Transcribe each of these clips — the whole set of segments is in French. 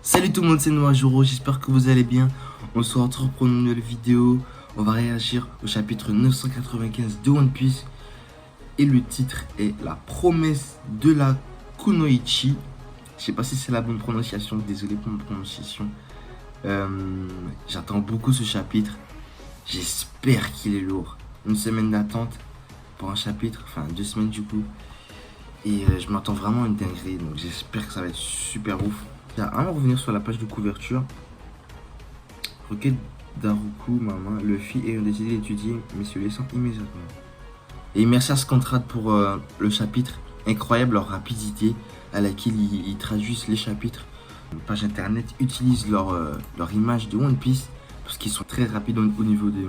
Salut tout le monde, c'est Noajoro, j'espère que vous allez bien. On se retrouve pour une nouvelle vidéo. On va réagir au chapitre 995 de One Piece. Et le titre est La promesse de la Kunoichi. Je sais pas si c'est la bonne prononciation, désolé pour ma prononciation. J'attends beaucoup ce chapitre. J'espère qu'il est lourd. Une semaine d'attente pour un chapitre, enfin 2 semaines du coup. Et je m'attends vraiment à une dinguerie, donc j'espère que ça va être super ouf. Avant de revenir sur la page de couverture, requête d'Haruku, maman, Luffy ayant décidé d'étudier, mais se laissant immédiatement. Et merci à Scantrad pour le chapitre. Incroyable leur rapidité à laquelle ils traduisent les chapitres. Une page internet utilise leur image de One Piece parce qu'ils sont très rapides au niveau des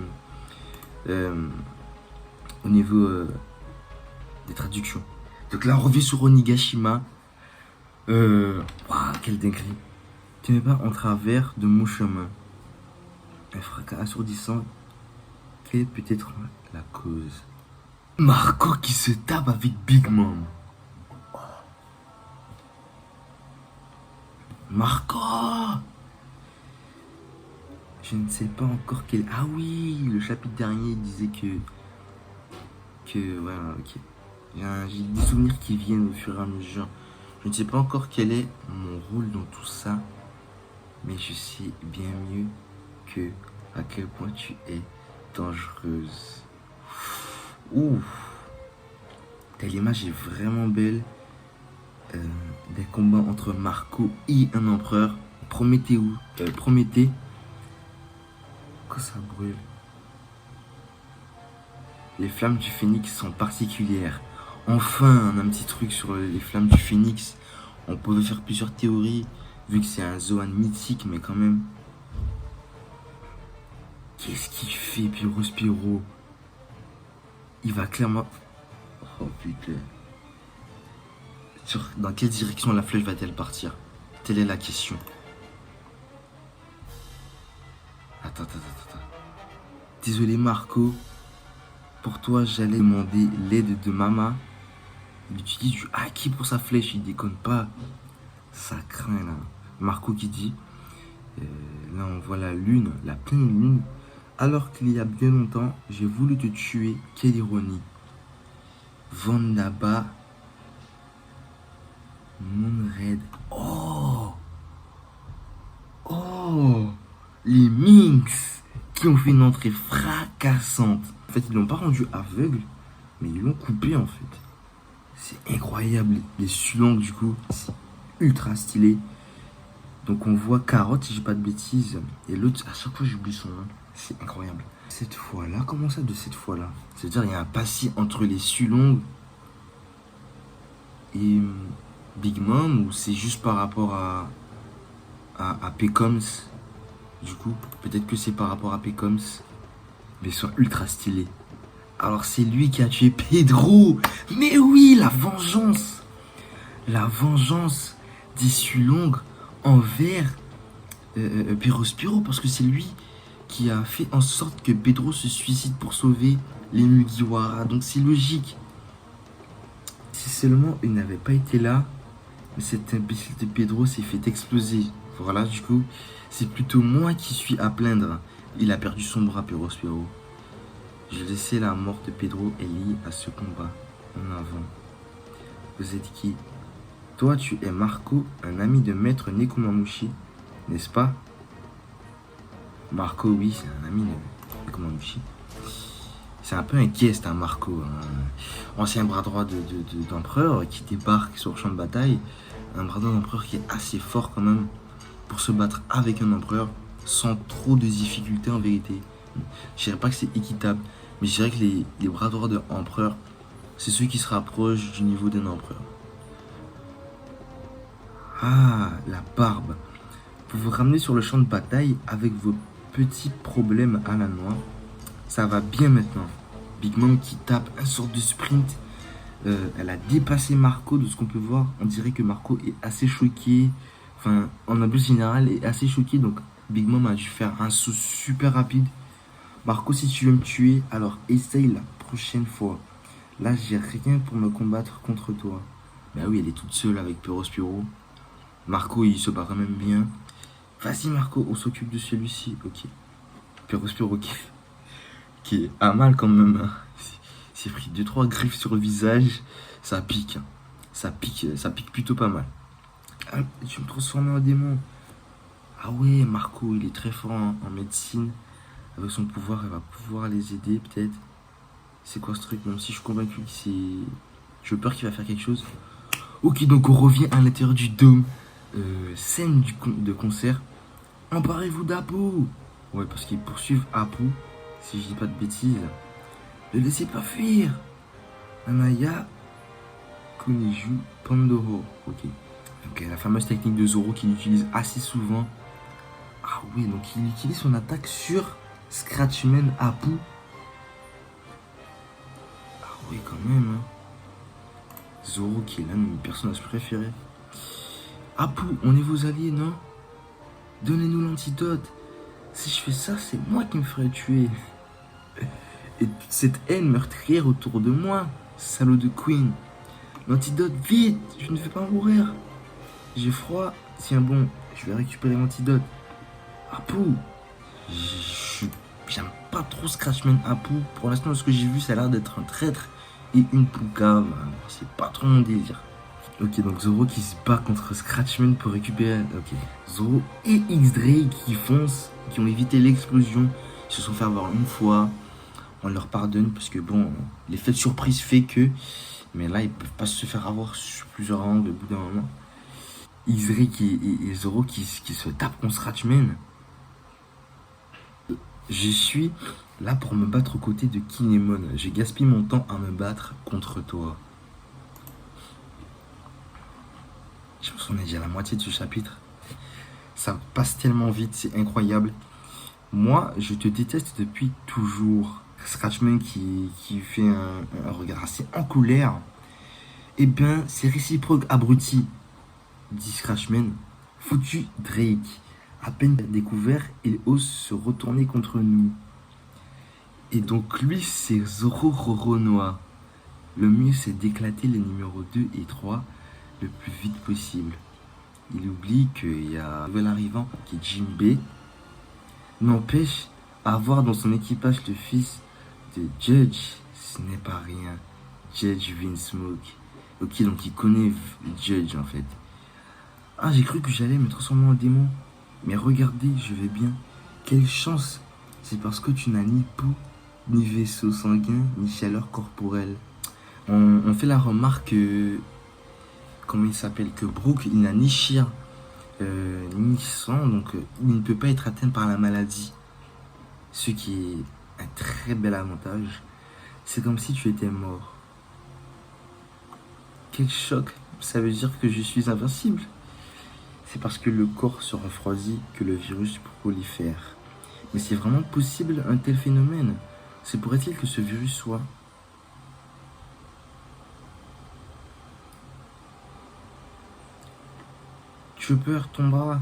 traductions. Donc là on revient sur Onigashima. Waouh, quelle dinguerie. Tu n'es pas en travers de mon chemin. Un fracas assourdissant. Quelle peut être la cause? Marco qui se tape avec Big Mom. Marco! Je ne sais pas encore quel... Ah oui, le chapitre dernier il disait voilà, ok. J'ai des souvenirs qui viennent au fur et à mesure. Je ne sais pas encore quel est mon rôle dans tout ça, mais je sais bien mieux que à quel point tu es dangereuse. Ouh, telle image est vraiment belle. Des combats entre Marco et un empereur. Prométhée. Quand ça brûle. Les flammes du phénix sont particulières. Enfin, on a un petit truc sur les flammes du phénix. On pouvait faire plusieurs théories, vu que c'est un Zoan mythique, mais quand même. Qu'est-ce qu'il fait, Pyro? Il va clairement... Oh putain. Dans quelle direction la flèche va-t-elle partir? Telle est la question. Attends. Désolé Marco. Pour toi, j'allais demander l'aide de Mama. Il utilise du haki pour sa flèche, il déconne pas. Ça craint là. Marco qui dit, là on voit la lune, la pleine lune. Alors qu'il y a bien longtemps, j'ai voulu te tuer. Quelle ironie. Vandaba. Moonred. Oh, les Minx qui ont fait une entrée fracassante. En fait, ils l'ont pas rendu aveugle, mais ils l'ont coupé en fait. C'est incroyable. Les Sulong du coup, c'est ultra stylé. Donc on voit Carotte, si j'ai pas de bêtises, et l'autre, à chaque fois j'oublie son nom. C'est incroyable. Cette fois-là, comment ça de cette fois-là? C'est-à-dire il y a un passé entre les Sulong et Big Mom, ou c'est juste par rapport à Pecoms? Du coup, peut-être que c'est par rapport à Pecoms, mais ils sont ultra stylés. Alors c'est lui qui a tué Pedro. Mais oui, la vengeance. La vengeance des Sulong envers Pyro, parce que c'est lui qui a fait en sorte que Pedro se suicide pour sauver les Mugiwara. Donc c'est logique. Si seulement il n'avait pas été là, cet imbécile de Pedro s'est fait exploser. Voilà, du coup, c'est plutôt moi qui suis à plaindre. Il a perdu son bras, Pyro. Je laissais la mort de Pedro est liée à ce combat. En avant. Vous êtes qui? Toi, tu es Marco, un ami de maître Nekomamushi, n'est-ce pas? Marco, oui, c'est un ami de Nekomamushi. C'est un peu un guest, hein, Marco. Ancien bras droit d'empereur qui débarque sur le champ de bataille. Un bras droit d'empereur qui est assez fort quand même pour se battre avec un empereur sans trop de difficultés en vérité. Je dirais pas que c'est équitable, mais je dirais que les bras droits de empereur, c'est ceux qui se rapprochent du niveau d'un empereur. Ah, la barbe. Vous vous ramenez sur le champ de bataille avec vos petits problèmes à la noix. Ça va bien maintenant. Big Mom qui tape un sort de sprint. Elle a dépassé Marco de ce qu'on peut voir. On dirait que Marco est assez choqué. Enfin, en ambiance générale, est assez choqué. Donc, Big Mom a dû faire un saut super rapide. Marco, si tu veux me tuer, alors essaye la prochaine fois. Là, j'ai rien pour me combattre contre toi. Bah oui, elle est toute seule avec Pyro. Marco, il se bat quand même bien. Vas-y, Marco, on s'occupe de celui-ci. Ok. Perospero qui a mal quand même. Hein. Il s'est pris 2-3 griffes sur le visage. Ça pique. Hein. Ça pique plutôt pas mal. Ah, je vais me transformer en démon. Ah ouais, Marco, il est très fort en médecine. Avec son pouvoir, elle va pouvoir les aider peut-être. C'est quoi ce truc? Même si je suis convaincu que c'est... J'ai peur qu'il va faire quelque chose. Ok, donc on revient à l'intérieur du dôme. Scène de concert. Emparez-vous d'Apu. Ouais, parce qu'ils poursuivent Apu. Si je dis pas de bêtises. Ne laissez pas fuir. Anaya Kuniju Pandoro. Ok. Donc la fameuse technique de Zoro qu'il utilise assez souvent. Ah oui, donc il utilise son attaque sur Scratchman Apu. Ah oui, quand même. Hein. Zoro qui est l'un de mes personnages préférés. Apu, on est vos alliés, non? Donnez-nous l'antidote. Si je fais ça, c'est moi qui me ferai tuer. Et toute cette haine meurtrière autour de moi. Salaud de Queen. L'antidote, vite. Je ne vais pas mourir. J'ai froid. Tiens bon, je vais récupérer l'antidote. Apu. J'aime pas trop Scratchman Apu. Pour l'instant, ce que j'ai vu, ça a l'air d'être un traître et une poucave. C'est pas trop mon délire. Ok, donc Zoro qui se bat contre Scratchman pour récupérer... Ok. Zoro et X-Drake qui foncent, qui ont évité l'explosion. Ils se sont fait avoir une fois. On leur pardonne parce que bon, l'effet de surprise fait que... Mais là, ils peuvent pas se faire avoir sur plusieurs angles au bout d'un moment. X-Drake et Zoro qui se tapent contre Scratchman. Je suis là pour me battre aux côtés de Kinemon. J'ai gaspillé mon temps à me battre contre toi. Je pense qu'on est déjà à la moitié de ce chapitre. Ça passe tellement vite, c'est incroyable. Moi, je te déteste depuis toujours. Scratchman qui fait un regard assez en colère. Eh bien, c'est réciproque, abruti, dit Scratchman. Foutu Drake. À peine découvert, il ose se retourner contre nous. Et donc lui, c'est Zoro Roronoa. Le mieux, c'est d'éclater les numéros 2 et 3 le plus vite possible. Il oublie qu'il y a un nouvel arrivant qui est Jinbei. N'empêche, avoir dans son équipage le fils de Judge, ce n'est pas rien. Judge Vinsmoke. Ok, donc il connaît Judge en fait. Ah, j'ai cru que j'allais me transformer en démon. Mais regardez, je vais bien. Quelle chance! C'est parce que tu n'as ni peau, ni vaisseau sanguin, ni chaleur corporelle. On fait la remarque que... Comment il s'appelle? Que Brook, il n'a ni chien, ni sang, donc il ne peut pas être atteint par la maladie. Ce qui est un très bel avantage. C'est comme si tu étais mort. Quel choc! Ça veut dire que je suis invincible. C'est parce que le corps se refroidit que le virus prolifère. Mais c'est vraiment possible un tel phénomène? Se pourrait-il que ce virus soit... Chopper tombera,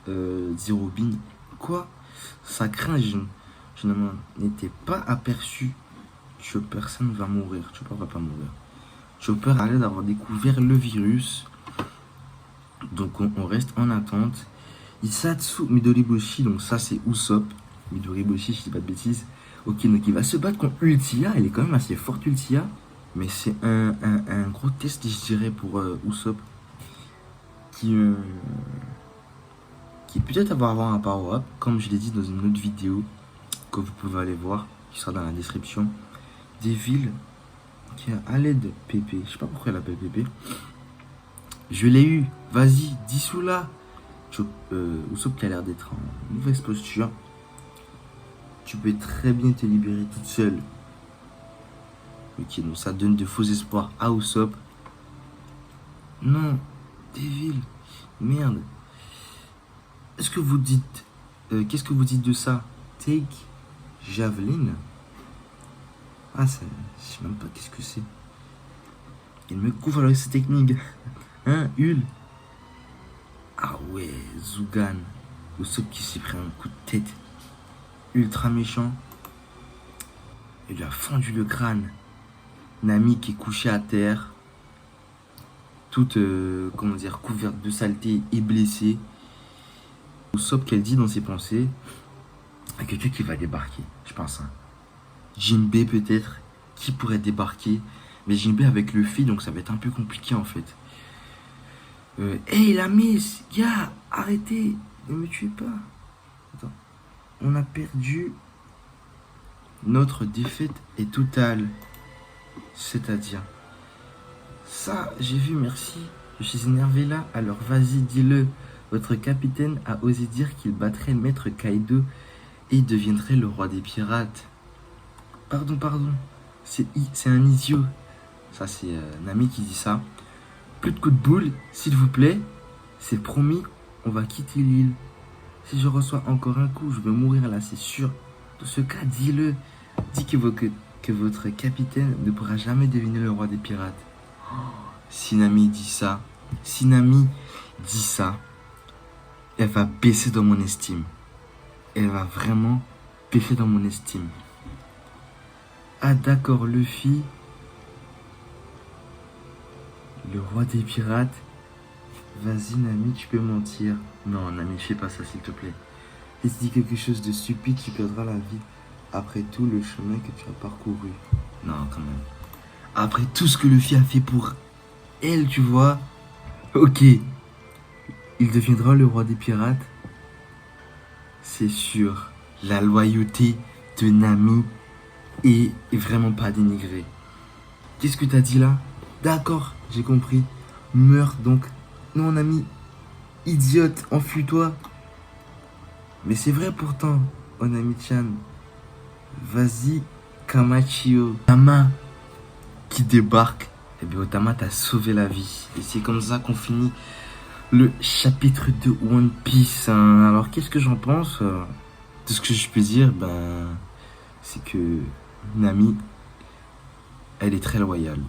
dit Robin. Quoi? Sa crainte, je ne m'en étais pas aperçu. Chopper, ça ne va mourir. Chopper va pas mourir. Chopper a l'air d'avoir découvert le virus. Donc on reste en attente. Isatsu Midoriboshi, donc ça c'est Usopp. Midoriboshi, je dis pas de bêtises. Ok, donc il va se battre contre Ultia. Elle est quand même assez forte, Ultia. Mais c'est un gros test, je dirais, pour Usopp. Qui peut-être va avoir un power-up, comme je l'ai dit dans une autre vidéo, que vous pouvez aller voir, qui sera dans la description. Devil, qui a à l'aide Pépé. Je sais pas pourquoi elle appelle Pépé. Je l'ai eu. Vas-y, dissous-la. Usopp qui a l'air d'être en mauvaise posture. Tu peux très bien te libérer toute seule. Ok, donc ça donne de faux espoirs à Usopp. Non, Devil. Merde. Est-ce que vous dites... qu'est-ce que vous dites de ça? Take Javelin. Ah, ça, je sais même pas qu'est-ce que c'est. Il me couvre avec cette technique. Hein, Hul? Ah ouais, Zugan. Usopp qui s'est pris un coup de tête. Ultra méchant. Il lui a fendu le crâne. Nami qui est couché à terre. toute, comment dire, couverte de saleté et blessée. Usopp qu'elle dit dans ses pensées, il y a quelqu'un qui va débarquer, je pense. Hein. Jinbei peut-être, qui pourrait débarquer. Mais Jinbei avec Luffy, donc ça va être un peu compliqué en fait. Hey la miss, gars, arrêtez, ne me tuez pas. Attends, on a perdu. Notre défaite est totale. C'est-à-dire, ça, j'ai vu, merci. Je suis énervé là, alors vas-y, dis-le. Votre capitaine a osé dire qu'il battrait Maître Kaido et deviendrait le roi des pirates. Pardon, c'est un idiot. Ça, c'est Nami qui dit ça. Plus de coups de boule, s'il vous plaît. C'est promis, on va quitter l'île. Si je reçois encore un coup, je vais mourir là, c'est sûr. Dans ce cas, dis-le. Dis que votre capitaine ne pourra jamais devenir le roi des pirates. Si Nami dit ça, elle va baisser dans mon estime. Elle va vraiment baisser dans mon estime. Ah d'accord, Luffy, le roi des pirates. Vas-y Nami, tu peux mentir. Non Nami, fais pas ça s'il te plaît. Et si tu dis quelque chose de stupide, tu perdras la vie. Après tout le chemin que tu as parcouru. Non quand même. Après tout ce que Luffy a fait pour elle, tu vois. Ok. Il deviendra le roi des pirates. C'est sûr. La loyauté de Nami est vraiment pas dénigrée. Qu'est-ce que t'as dit là? D'accord, j'ai compris. Meurs donc. Non, Nami. Idiote, enfuis-toi. Mais c'est vrai pourtant, Onami-chan. Vas-y, Kamachio. Tama qui débarque. Eh bien, Otama t'a sauvé la vie. Et c'est comme ça qu'on finit le chapitre de One Piece. Hein. Alors, qu'est-ce que j'en pense? Tout ce que je peux dire, c'est que Nami, elle est très loyale.